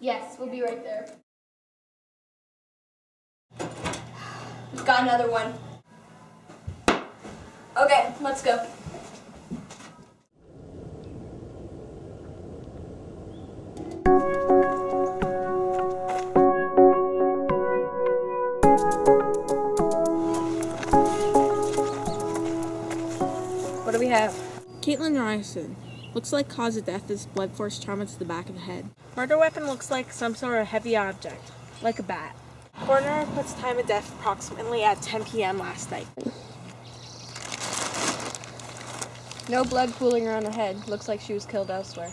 Yes, we'll be right there. We've got another one. Okay, let's go. What do we have? Caitlin Ryerson. Looks like cause of death is blood force trauma to the back of the head. Murder weapon looks like some sort of heavy object, like a bat. Coroner puts time of death approximately at 10 p.m. last night. No blood pooling around the head. Looks like she was killed elsewhere.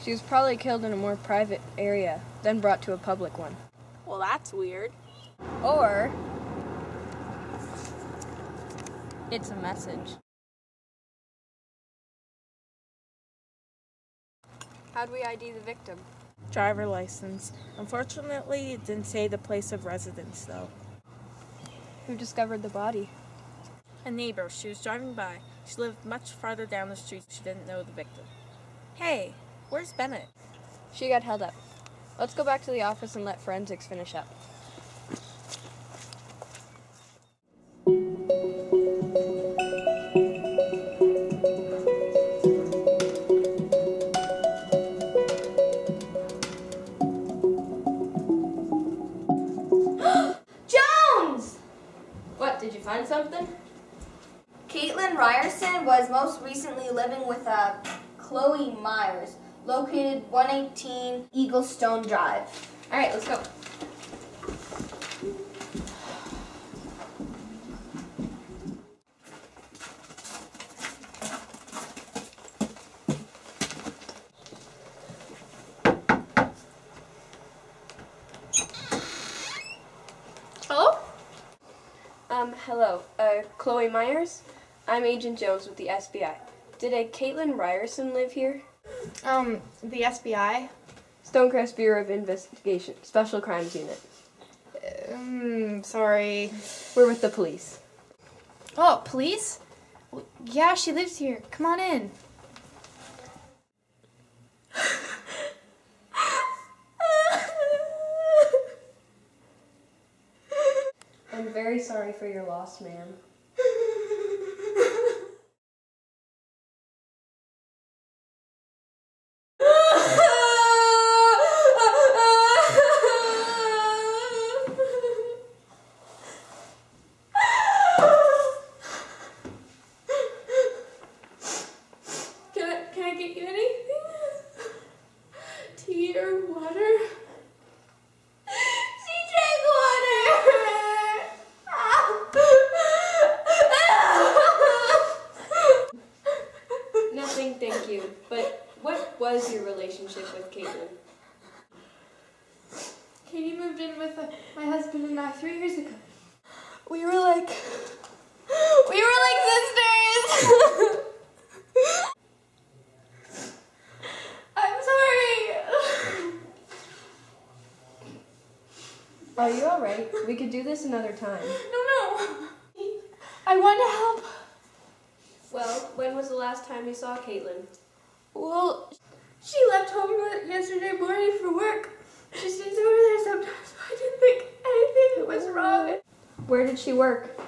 She was probably killed in a more private area, then brought to a public one. Well, that's weird. Or it's a message. How'd we ID the victim? Driver license. Unfortunately, it didn't say the place of residence, though. Who discovered the body? A neighbor. She was driving by. She lived much farther down the street. She didn't know the victim. Hey, where's Bennett? She got held up. Let's go back to the office and let forensics finish up. Did you find something? Caitlin Ryerson was most recently living with Chloe Myers, located 118 Eaglestone Drive. All right, let's go. Hello, Chloe Myers. I'm Agent Jones with the SBI. Did a Caitlin Ryerson live here? The SBI? Stonecrest Bureau of Investigation, Special Crimes Unit. Sorry. We're with the police. Oh, police? Well, yeah, she lives here. Come on in. I'm very sorry for your loss, ma'am. Can I get you anything? Tea or water? She drank water! Nothing, thank you. But what was your relationship with Caitlin? Katie moved in with my husband and I 3 years ago. We were like sisters! I'm sorry! Are you alright? We could do this another time. No. I want to help. Well, when was the last time you saw Caitlin? Well, she left home yesterday morning for work. She stays over there sometimes, so I didn't think anything was wrong. Where did she work?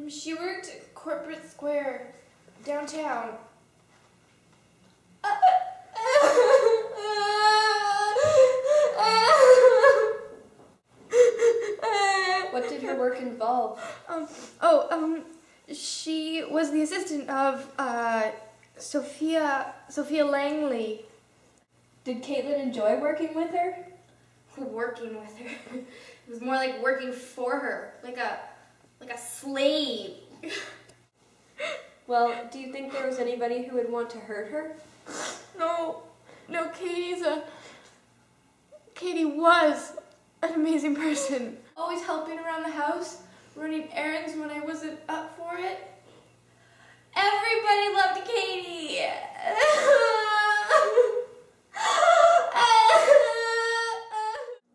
She worked at Corporate Square, downtown. What did her work involve? She was the assistant of, Sophia Langley. Did Caitlin enjoy working with her? Working with her. It was more like working for her, like a slave. Well, do you think there was anybody who would want to hurt her? No, Katie was an amazing person. Always helping around the house, running errands when I wasn't up for it. Everybody loved Katie.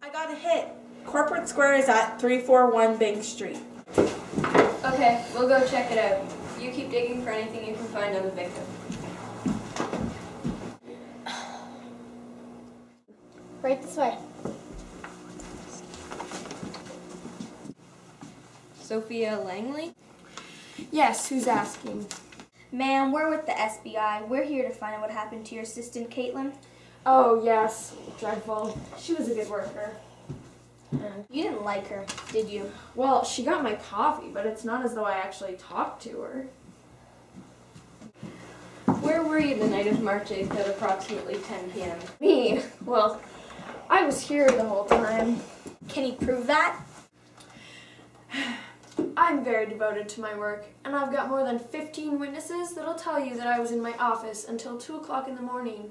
I got a hit. Corporate Square is at 341 Bank Street. Okay, we'll go check it out. You keep digging for anything you can find on the victim. Right this way. Sophia Langley? Yes, who's asking? Ma'am, we're with the SBI. We're here to find out what happened to your assistant, Caitlin. Oh, yes. Dreadful. She was a good worker. You didn't like her, did you? Well, she got my coffee, but it's not as though I actually talked to her. Where were you the night of March 8th at approximately 10 p.m.? Me? Well, I was here the whole time. Can you prove that? I'm very devoted to my work, and I've got more than 15 witnesses that'll tell you that I was in my office until 2 o'clock in the morning.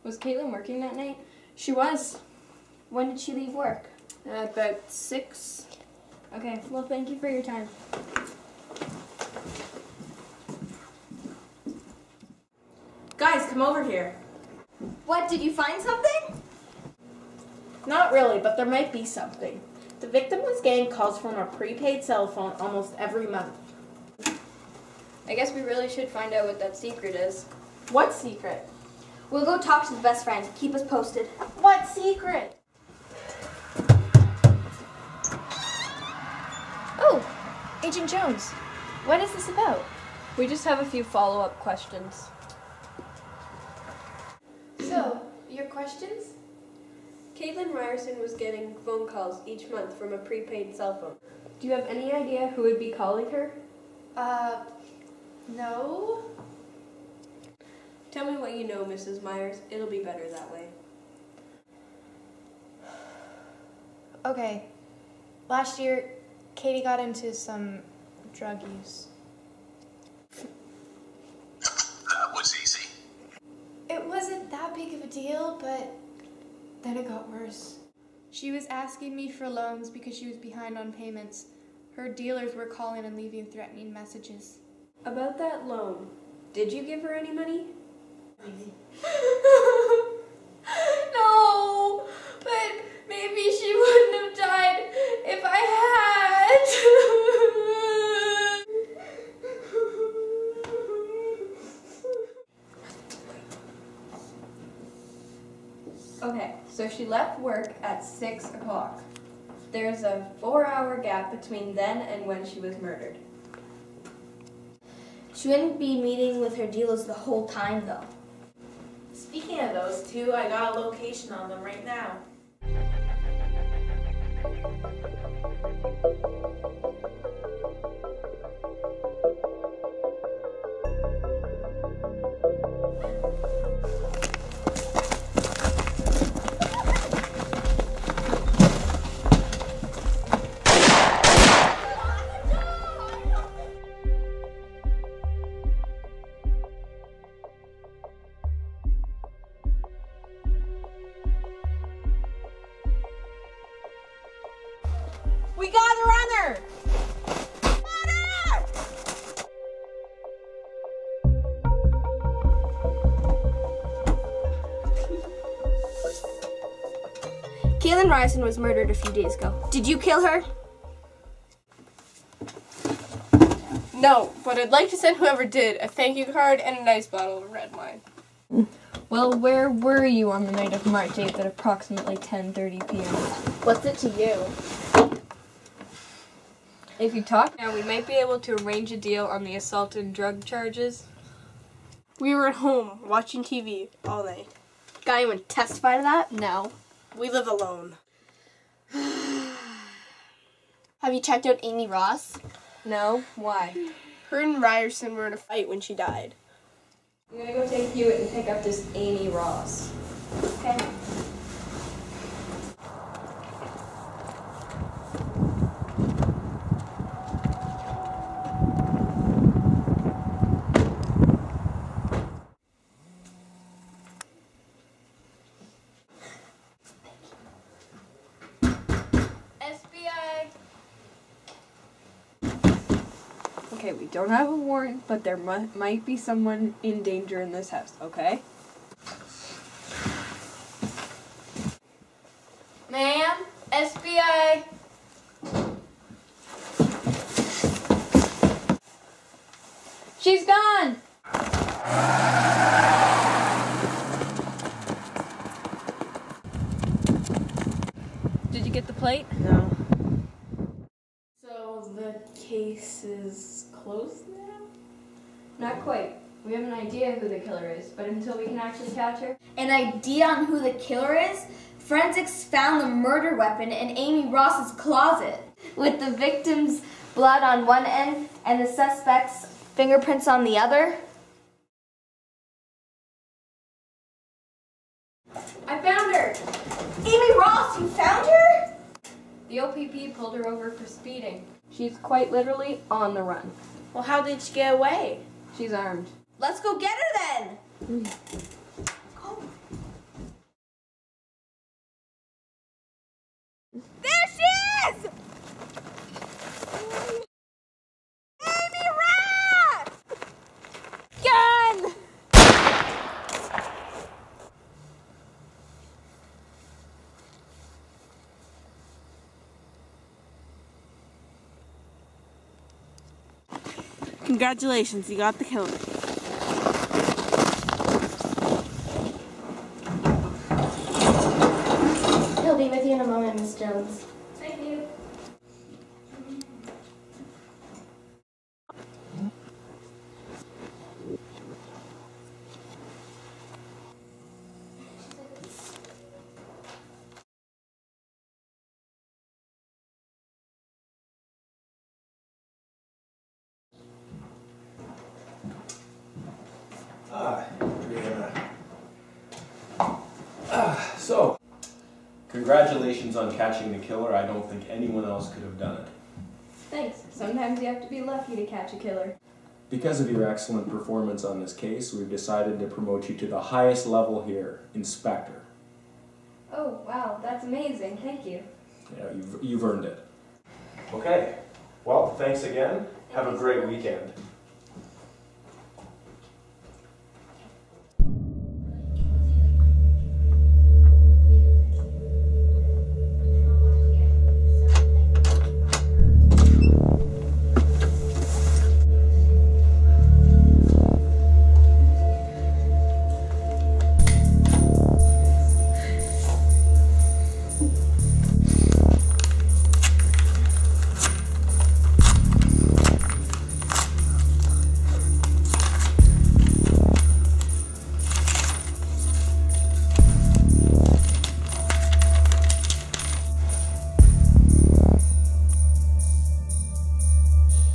Was Caitlin working that night? She was. When did she leave work? At about 6. Okay, well, thank you for your time. Guys, come over here. What, did you find something? Not really, but there might be something. The victim was getting calls from a prepaid cell phone almost every month. I guess we really should find out what that secret is. What secret? We'll go talk to the best friend. Keep us posted. What secret? Oh, Agent Jones. What is this about? We just have a few follow-up questions. So, your questions? Caitlin Ryerson was getting phone calls each month from a prepaid cell phone. Do you have any idea who would be calling her? No. Tell me what you know, Mrs. Myers. It'll be better that way. Okay. Last year, Katie got into some drug use. That was easy. It wasn't that big of a deal, but then it got worse. She was asking me for loans because she was behind on payments. Her dealers were calling and leaving threatening messages. About that loan, did you give her any money? No, but maybe she wouldn't have died if I had. Okay, so she left work at 6 o'clock. There's a 4-hour gap between then and when she was murdered. She wouldn't be meeting with her dealers the whole time, though. Speaking of those two, I got a location on them right now. We got a runner! Caitlin Ryerson was murdered a few days ago. Did you kill her? No, but I'd like to send whoever did a thank you card and a nice bottle of red wine. Well, where were you on the night of March 8th at approximately 10:30 p.m.? What's it to you? If you talk now, we might be able to arrange a deal on the assault and drug charges. We were at home watching TV all night. Got anyone testify to that? No. We live alone. Have you checked out Amy Ross? No? Why? Her and Ryerson were in a fight when she died. I'm gonna go take Hewitt and pick up this Amy Ross. Okay. SBI. Okay, we don't have a warrant, but there might be someone in danger in this house, okay? Ma'am, SBI. She's gone! get the plate? No. So the case is closed now? Not quite. We have an idea who the killer is, but until we can actually catch her... An idea on who the killer is? Forensics found the murder weapon in Amy Ross's closet, with the victim's blood on one end and the suspect's fingerprints on the other. I found her! Amy Ross, you found her? The OPP pulled her over for speeding. She's quite literally on the run. Well, how did she get away? She's armed. Let's go get her then. There she is! Amy Ross! Gun! Congratulations, you got the killer. He'll be with you in a moment, Miss Jones. Thank you. Brianna. So, congratulations on catching the killer. I don't think anyone else could have done it. Thanks. Sometimes you have to be lucky to catch a killer. Because of your excellent performance on this case, we've decided to promote you to the highest level here, Inspector. Oh, wow, that's amazing. Thank you. Yeah, you've earned it. Okay. Well, thanks again. Have a great weekend.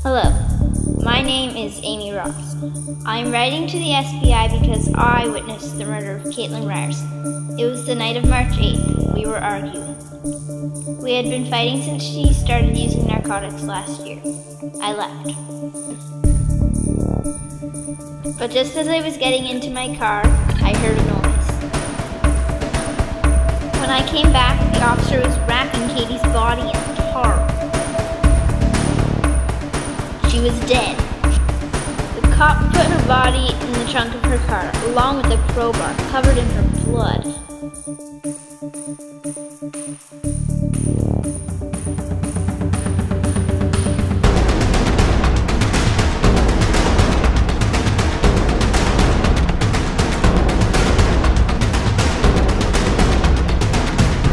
Hello, my name is Amy Ross. I'm writing to the SBI because I witnessed the murder of Caitlin Ryerson. It was the night of March 8th. We were arguing. We had been fighting since she started using narcotics last year. I left. But just as I was getting into my car, I heard a noise. When I came back, the officer was wrapping Katie's body in tar. She was dead. The cop put her body in the trunk of her car, along with a crowbar covered in her blood.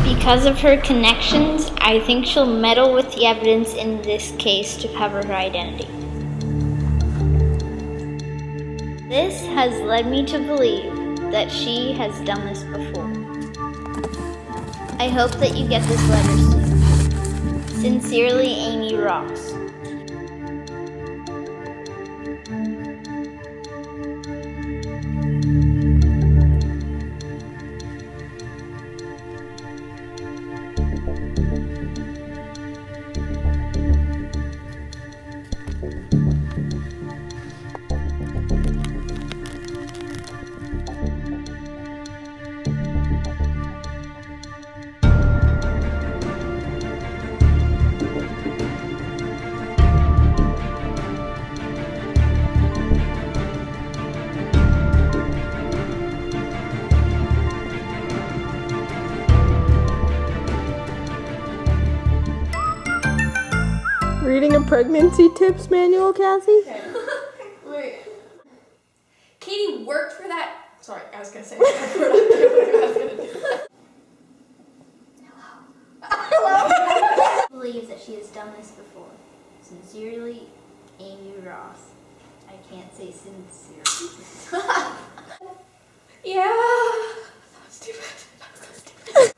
Because of her connections, I think she'll meddle with the evidence in this case to cover her identity. This has led me to believe that she has done this before. I hope that you get this letter soon. Sincerely, Amy Ross. Reading a pregnancy tips manual, Cassie? Wait. Katie worked for that. Sorry, I was gonna say. I forgot what I was gonna do. Hello. I believe that she has done this before. Sincerely, Amy Ross. I can't say sincerely. Yeah. That's too bad.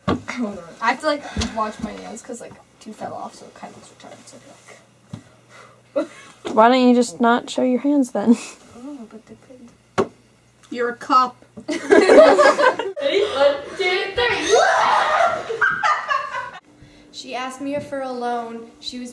I have to like watch my nails because like 2 fell off, so it kind of looks retarded. So like. Why don't you just not show your hands then? Oh, but they could. You're a cop. Ready? 1, 2, 3. She asked me for a loan. She was